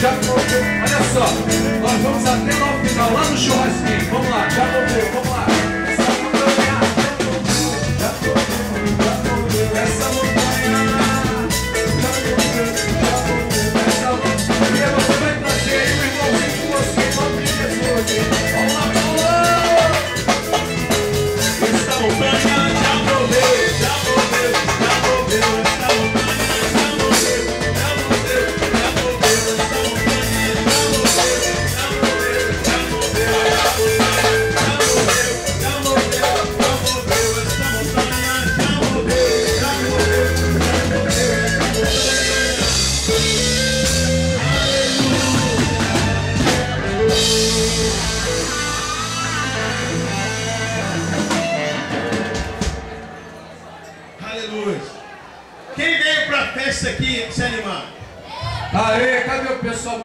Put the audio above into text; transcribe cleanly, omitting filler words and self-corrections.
Já moveu. Olha só, nós vamos até lá o final, lá no churrasquinho. Vamos lá, já moveu, vamos lá. Essa montanha já moveu. Essa montanha já moveu. Essa montanha você vai trazer aí o irmãozinho com você, em nome de Jesus. Vamos lá, vamos lá. Essa montanha já moveu, já moveu, já moveu. Essa montanha já moveu, já moveu, já moveu. Essa montanha já moveu, já moveu, já moveu. Já moveu, já moveu, já moveu. Essa montanha já moveu, já moveu, já moveu. Aleluia. Quem veio pra festa aqui se animar? Aê, cadê o pessoal?